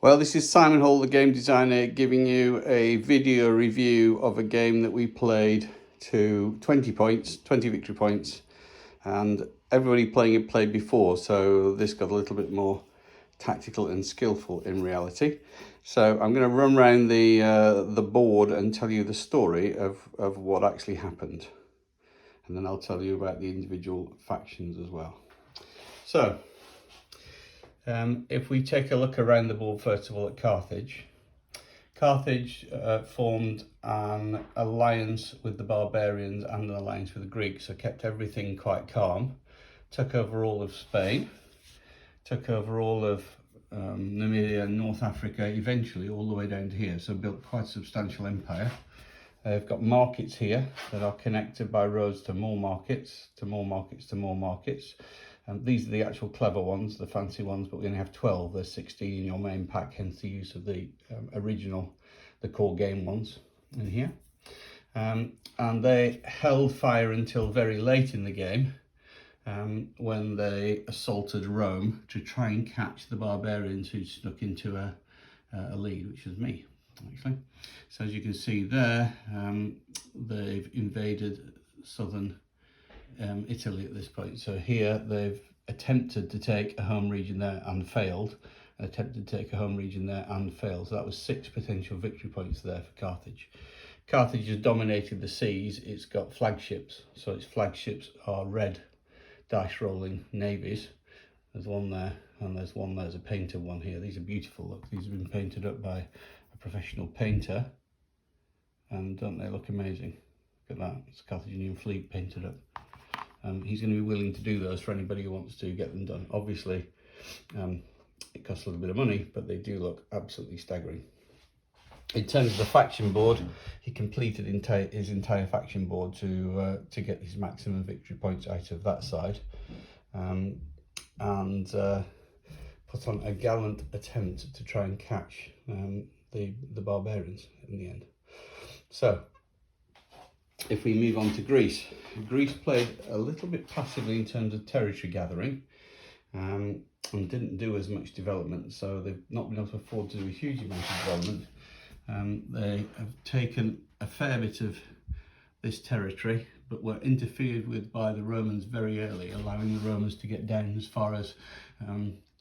Well, this is Simon Hall, the game designer, giving you a video review of a game that we played to 20 points, 20 victory points, and everybody playing it played before, so this got a little bit more tactical and skillful in reality. So I'm going to run around the board and tell you the story of what actually happened, and then I'll tell you about the individual factions as well. So if we take a look around the board first of all at Carthage, Carthage formed an alliance with the Barbarians and an alliance with the Greeks, so kept everything quite calm, took over all of Spain, took over all of Namibia, North Africa, eventually all the way down to here, so built quite a substantial empire. They've got markets here that are connected by roads to more markets, to more markets, to more markets. These are the actual clever ones, the fancy ones, but we only have 12. There's 16 in your main pack, hence the use of the original, the core game ones in here. And they held fire until very late in the game, when they assaulted Rome to try and catch the Barbarians who snuck into a lead, which was me, actually. So as you can see there, they've invaded southern Italy at this point. So here they've attempted to take a home region there and failed, and attempted to take a home region there and failed. So that was 6 potential victory points there for Carthage. Carthage has dominated the seas. It's got flagships, so its flagships are red dice rolling navies. There's one there, and there's one there's a painted one here. These are beautiful. Look, these have been painted up by a professional painter, and don't they look amazing? Look at that, it's a Carthaginian fleet painted up. He's going to be willing to do those for anybody who wants to get them done. Obviously, it costs a little bit of money, but they do look absolutely staggering. In terms of the faction board, he completed his entire faction board to get his maximum victory points out of that side, and put on a gallant attempt to try and catch the Barbarians in the end. So if we move on to Greece, Greece played a little bit passively in terms of territory gathering, and didn't do as much development, so they've not been able to afford to do a huge amount of development. They have taken a fair bit of this territory, but were interfered with by the Romans very early, allowing the Romans to get down as far as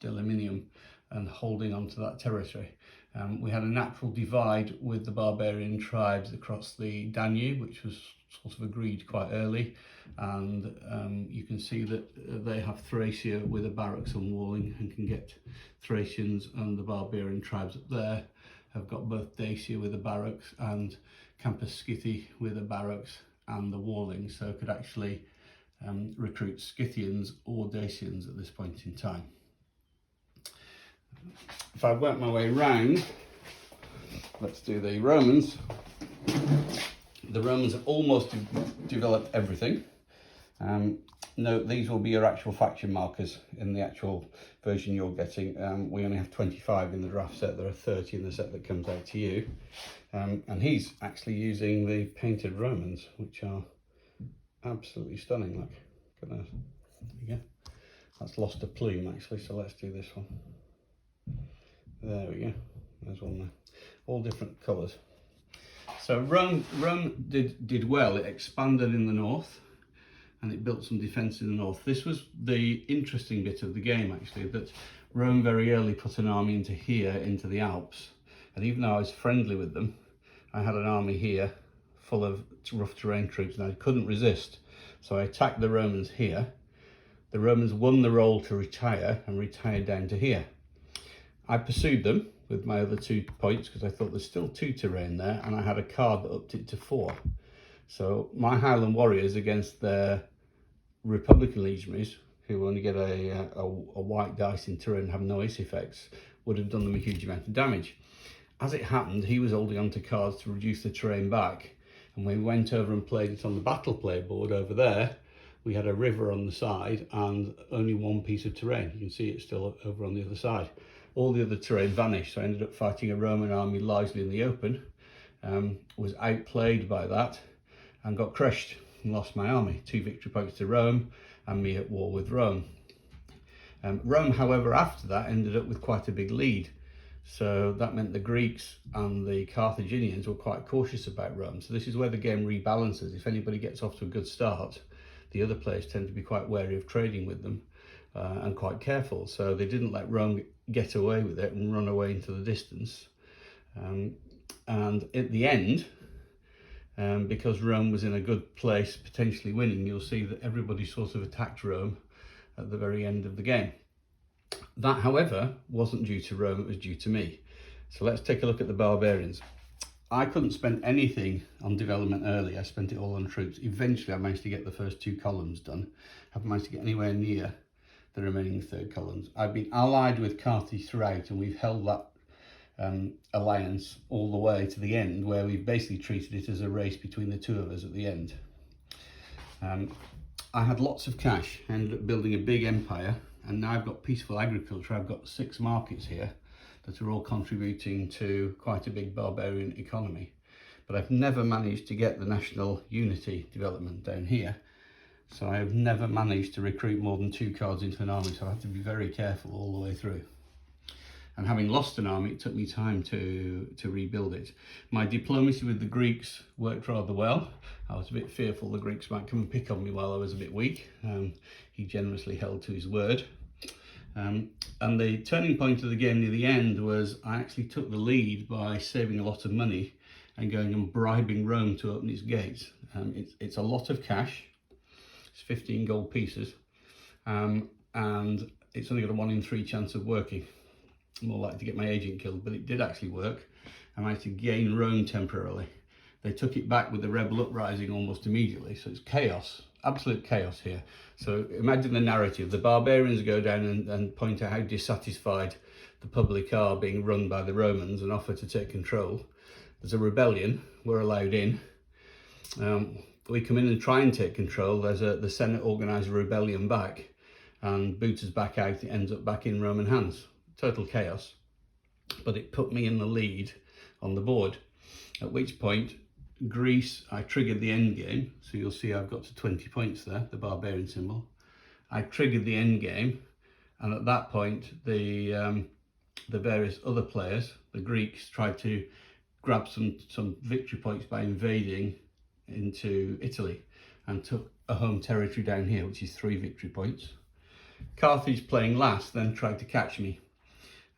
Deliminium and holding on to that territory. We had a natural divide with the barbarian tribes across the Danube, which was sort of agreed quite early, and you can see that they have Thracia with a barracks and walling, and can get Thracians, and the barbarian tribes up there have got both Dacia with a barracks and Campus Scythi with a barracks and the walling, so could actually recruit Scythians or Dacians at this point in time. If I work my way round, let's do the Romans. The Romans have almost developed everything. Note these will be your actual faction markers in the actual version you're getting. We only have 25 in the draft set. There are 30 in the set that comes out to you. And he's actually using the painted Romans, which are absolutely stunning. Look at that. There you go. That's lost a plume actually, so let's do this one. There we go. There's one there. All different colours. So Rome did well. It expanded in the north, and it built some defence in the north. This was the interesting bit of the game actually, that Rome very early put an army into here, into the Alps, and even though I was friendly with them, I had an army here full of rough terrain troops, and I couldn't resist, so I attacked the Romans here. The Romans won the roll to retire and retired down to here. I pursued them with my other 2 points because I thought there's still 2 terrain there, and I had a card that upped it to 4. So my Highland warriors against their Republican legionaries, who only get a white dice in terrain and have no ace effects, would have done them a huge amount of damage. As it happened, he was holding onto cards to reduce the terrain back, and we went over and played it on the battle play board over there. We had a river on the side and only 1 piece of terrain. You can see it's still over on the other side. All the other terrain vanished, so I ended up fighting a Roman army largely in the open, was outplayed by that and got crushed and lost my army. 2 victory points to Rome and me at war with Rome. Rome, however, after that ended up with quite a big lead. So that meant the Greeks and the Carthaginians were quite cautious about Rome. So this is where the game rebalances. If anybody gets off to a good start, the other players tend to be quite wary of trading with them and quite careful. So they didn't let Rome get away with it and run away into the distance. And at the end, because Rome was in a good place, potentially winning, you'll see that everybody sort of attacked Rome at the very end of the game. That, however, wasn't due to Rome, it was due to me. So let's take a look at the Barbarians. I couldn't spend anything on development early, I spent it all on troops. Eventually I managed to get the first 2 columns done. I haven't managed to get anywhere near the remaining 3rd columns. I've been allied with Carthage throughout, and we've held that alliance all the way to the end, where we've basically treated it as a race between the 2 of us at the end. I had lots of cash, I ended up building a big empire, and now I've got peaceful agriculture. I've got 6 markets here that are all contributing to quite a big barbarian economy. But I've never managed to get the national unity development down here. So I have never managed to recruit more than 2 cards into an army, so I have to be very careful all the way through. And having lost an army, it took me time to rebuild it. My diplomacy with the Greeks worked rather well. I was a bit fearful the Greeks might come and pick on me while I was a bit weak. He generously held to his word. And the turning point of the game near the end was I actually took the lead by saving a lot of money and going and bribing Rome to open its gates. It's a lot of cash. It's 15 gold pieces. And it's only got a 1 in 3 chance of working. More likely to get my agent killed, but it did actually work. I managed to gain Rome temporarily. They took it back with the rebel uprising almost immediately, so it's chaos, absolute chaos here. So imagine the narrative. The barbarians go down and point out how dissatisfied the public are being run by the Romans and offer to take control. There's a rebellion, we're allowed in. We come in and try and take control. The Senate organised a rebellion back and boot us back out. It ends up back in Roman hands. Total chaos, but it put me in the lead on the board, at which point Greece, I triggered the end game. So you'll see I've got to 20 points there, the barbarian symbol. I triggered the end game, and at that point the various other players, the Greeks, tried to grab some victory points by invading into Italy and took a home territory down here, which is 3 victory points. Carthage, playing last, then tried to catch me.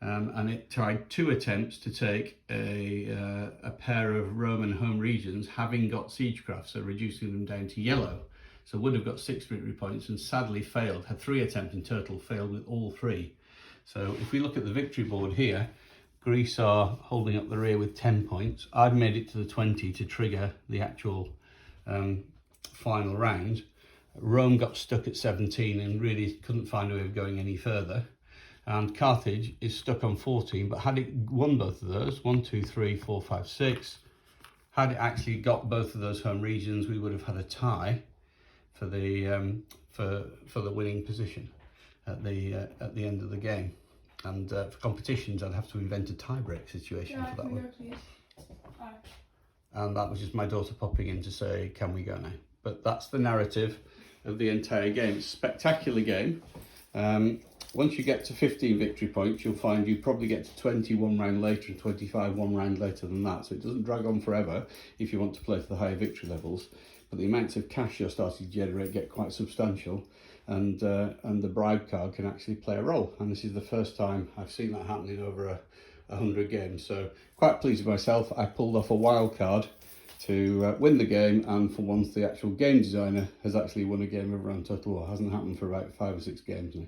And it tried 2 attempts to take a pair of Roman home regions, having got siegecraft, so reducing them down to yellow. So would have got 6 victory points and sadly failed. Had 3 attempts in total, failed with all 3. So if we look at the victory board here, Greece are holding up the rear with 10 points. I've made it to the 20 to trigger the actual final round. Rome got stuck at 17 and really couldn't find a way of going any further. And Carthage is stuck on 14, but had it won both of those, 1, 2, 3, 4, 5, 6, had it actually got both of those home regions, we would have had a tie for the winning position at the end of the game. And for competitions, I'd have to invent a tie-break situation for that one. And that was just my daughter popping in to say, can we go now? But that's the narrative of the entire game. It's a spectacular game. Once you get to 15 victory points, you'll find you probably get to 20 1 round later and 25 1 round later than that. So it doesn't drag on forever if you want to play for the higher victory levels. But the amounts of cash you're starting to generate get quite substantial, and the bribe card can actually play a role. And this is the first time I've seen that happening over 100 games. So quite pleased with myself. I pulled off a wild card to win the game, and for once the actual game designer has actually won a game of Round Total War. Hasn't happened for about 5 or 6 games now.